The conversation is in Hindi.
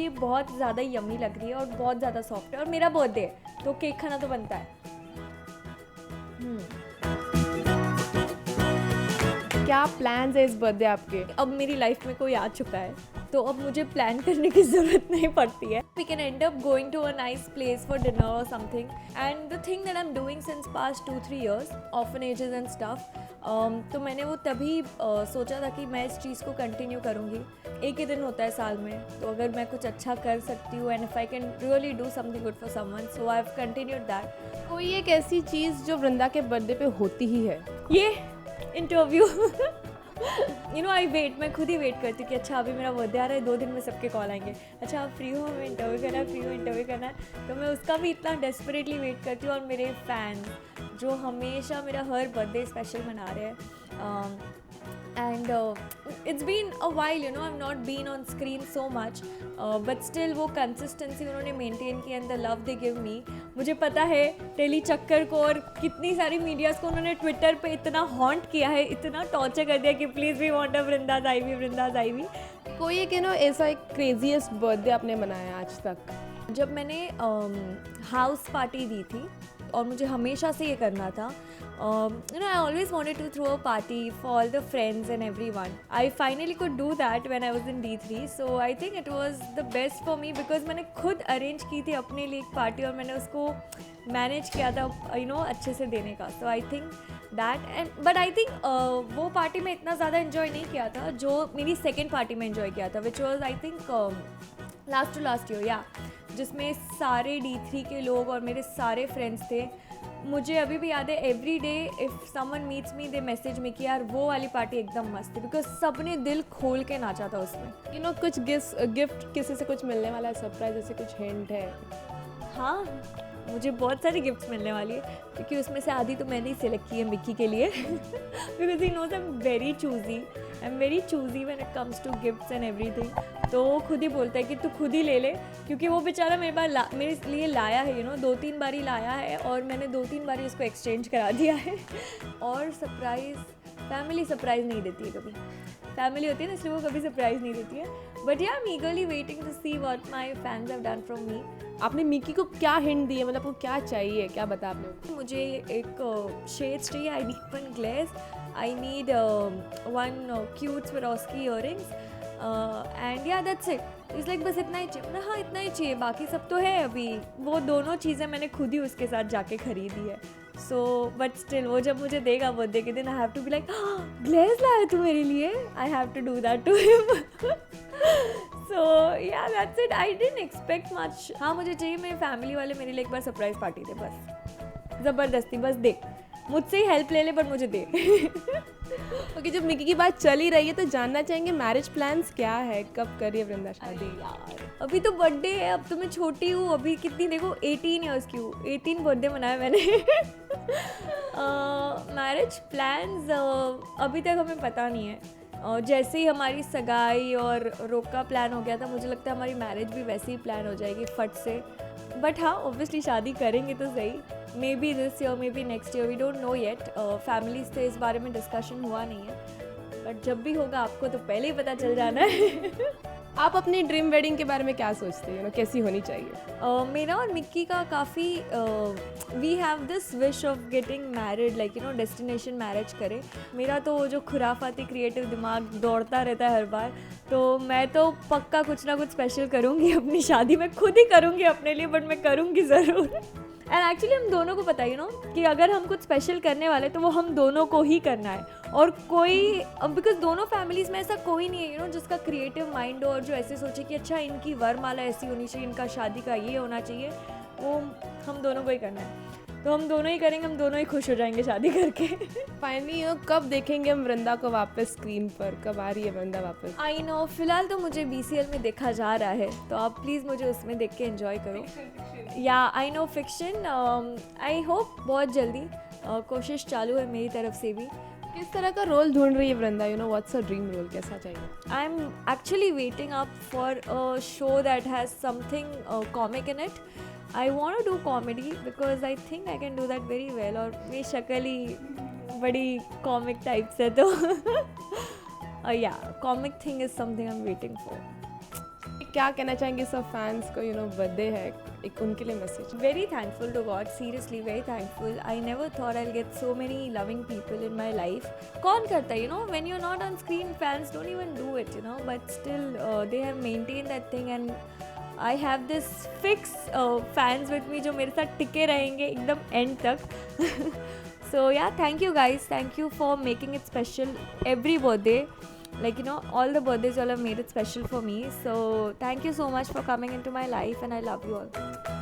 ये बहुत ज़्यादा यम्मी लग रही है और बहुत ज़्यादा सॉफ्ट है और मेरा बर्थडे है तो केक खाना तो बनता है। क्या प्लान्स है इस बर्थडे आपके? अब मेरी लाइफ में कोई आ चुका है तो अब मुझे प्लान करने की ज़रूरत नहीं पड़ती है। We can end up going to a nice place for dinner और something and the thing that I am doing since past 2-3 years orphanages and stuff. तो मैंने वो तभी सोचा था कि मैं इस चीज़ को कंटिन्यू करूँगी। एक ही दिन होता है साल में, तो अगर मैं कुछ अच्छा कर सकती हूँ and if I can really do something good for someone, so I have continued that. कोई एक ऐसी चीज़ जो वृंदा के बर्थडे पे होती ही है? ये interview you know I wait, मैं खुद ही वेट करती हूँ कि अच्छा अभी मेरा बर्थडे आ रहा है, 2 दिन में सबके कॉल आएंगे, अच्छा आप फ्री हो, हमें इंटरव्यू करना है, फ्री हो इंटरव्यू करना है। तो मैं उसका भी इतना डेस्परेटली वेट करती हूँ और मेरे फैन जो हमेशा मेरा हर बर्थडे स्पेशल मना रहे हैं and it's been a while, you know, I've not been on screen so much, but still वो consistency उन्होंने maintain की and the love they give me। मुझे पता है टेली चक्कर को और कितनी सारी मीडियाज़ को उन्होंने ट्विटर पे इतना हॉन्ट किया है, इतना टॉर्चर कर दिया कि please we want a Vrinda's IV, Vrinda's IV. कोई एक ऐसा एक क्रेजीएस्ट बर्थडे आपने मनाया आज तक? जब मैंने हाउस पार्टी दी थी और मुझे हमेशा से ये करना था, you know, I always wanted to throw a party for all the friends and everyone. I finally could do that when I was in D3, so I think it was the best for me because मैंने खुद अरेंज की थी अपने लिए एक पार्टी और मैंने उसको मैनेज किया था, you know, अच्छे से देने का। So I think that and but I think वो पार्टी में इतना ज़्यादा enjoy नहीं किया था जो मेरी सेकेंड पार्टी में enjoy किया था, which was I think last year, yeah, जिसमें सारे D3 के लोग और मेरे सारे फ्रेंड्स थे। मुझे अभी भी याद है, every day if someone meets me they message में कि यार वो वाली पार्टी एकदम मस्त थी, बिकॉज सबने दिल खोल के नाचा था उसमें। यू नो कुछ गिफ्ट किसी से कुछ मिलने वाला है, सरप्राइज जैसे कुछ हिंट है? हाँ, मुझे बहुत सारी गिफ्ट्स मिलने वाली है क्योंकि उसमें से आधी तो मैंने ही सिलेक्ट की है मिक्की के लिए because he knows I am very choosy when it comes to gifts and everything. तो वो खुद ही बोलता है कि तू खुद ही ले ले, क्योंकि वो बेचारा मेरे लिए लाया है, यू नो, 2-3 बारी लाया है और मैंने 2-3 बारी उसको एक्सचेंज करा दिया है और सरप्राइज़, फैमिली सरप्राइज़ नहीं देती है कभी। फैमिली होती है ना, इसलिए वो कभी सरप्राइज़ नहीं देती है। But yeah I am eagerly waiting to see what my fans have done from me. आपने मिकी को क्या हिंट दी है, मतलब आपको क्या चाहिए, क्या बता आपने? मुझे एक शेड्स चाहिए, I need 1 glace, I need 1 cute Swarovski earrings and या दैट्स इट। इट्स लाइक बस इतना ही चाहिए। मतलब हाँ, इतना ही चाहिए, बाकी सब तो है। अभी वो दोनों चीज़ें मैंने खुद ही उसके साथ जाके खरीदी है। सो बट स्टिल वो जब मुझे देगा बर्थडे के दिन, I have to be like ग्लेस लाया तू मेरे लिए, I have to do that to him. So yeah that's it, I didn't expect much. हाँ, मुझे चाहिए मेरे फैमिली वाले मेरे लिए एक बार सरप्राइज़ पार्टी दे, बस ज़बरदस्ती, बस दे, मुझसे ही हेल्प ले ले पर मुझे दे। ओके, जब मिकी की बात चल ही रही है तो जानना चाहेंगे मैरिज प्लान्स क्या है, कब करिए वृंदा शादी? यार अभी तो बर्थडे है, अब तो मैं छोटी हूँ, अभी कितनी देखो 18 ईयर्स की हूँ, 18 बर्थडे मनाया मैंने। मैरिज प्लान्स अभी तक हमें पता नहीं है। जैसे ही हमारी सगाई और रोक का प्लान हो गया था, मुझे लगता है हमारी मैरिज भी वैसे ही प्लान हो जाएगी फट से। बट हाँ, ऑब्वियसली शादी करेंगे तो सही, maybe this year, maybe next year, we don't know yet. Family से इस बारे में डिस्कशन हुआ नहीं है, बट जब भी होगा आपको तो पहले ही पता चल जाना है। आप अपनी ड्रीम वेडिंग के बारे में क्या सोचते हैं, कैसी होनी चाहिए? मेरा और मिक्की का काफ़ी we have this wish of getting married, like you know, destination marriage करें। मेरा तो जो खुराफाती क्रिएटिव दिमाग दौड़ता रहता है हर बार, तो मैं तो पक्का कुछ ना कुछ स्पेशल करूँगी अपनी शादी में, खुद ही करूँगी अपने लिए, बट मैं करूँगी ज़रूर। एंड एक्चुअली हम दोनों को पता है, कि अगर हम कुछ स्पेशल करने वाले तो वो हम दोनों को ही करना है, और कोई, बिकॉज दोनों फैमिलीज़ में ऐसा कोई नहीं है जिसका क्रिएटिव माइंड हो और जो ऐसे सोचे कि अच्छा इनकी वरमाला ऐसी होनी चाहिए, इनका शादी का ये होना चाहिए। वो हम दोनों को ही करना है, तो हम दोनों ही करेंगे, हम दोनों ही खुश हो जाएंगे शादी करके। फाइनली कब देखेंगे हम वृंदा को वापस स्क्रीन पर, कब आ रही है वृंदा वापस? आई नो, फिलहाल तो मुझे BCL में देखा जा रहा है, तो आप प्लीज़ मुझे उसमें देख के एंजॉय करो। या I know, fiction, I hope बहुत जल्दी, कोशिश चालू है मेरी तरफ से भी। किस तरह का रोल ढूंढ रही है Vrinda, what's a dream role, कैसा चाहिए? I am actually waiting up for a show that has something comic in it. I want to do comedy because I think I can do that very well, और मेरी शक्ल ही बड़ी कॉमिक टाइप से, तो या comic thing is something I am waiting for. क्या कहना चाहेंगे सब फैंस को, बर्थडे है, एक उनके लिए message? Very thankful to God, seriously very thankful. I never thought I'll get so many loving people in my life. कौन करता है, when you're not on screen, fans don't even do it, but still they have maintained that thing, and I have this fix fans with me जो मेरे साथ टिके रहेंगे एकदम end तक. So yeah, thank you guys, thank you for making it special every birthday. Like, all the birthdays you all have made it special for me. So thank you so much for coming into my life, and I love you all.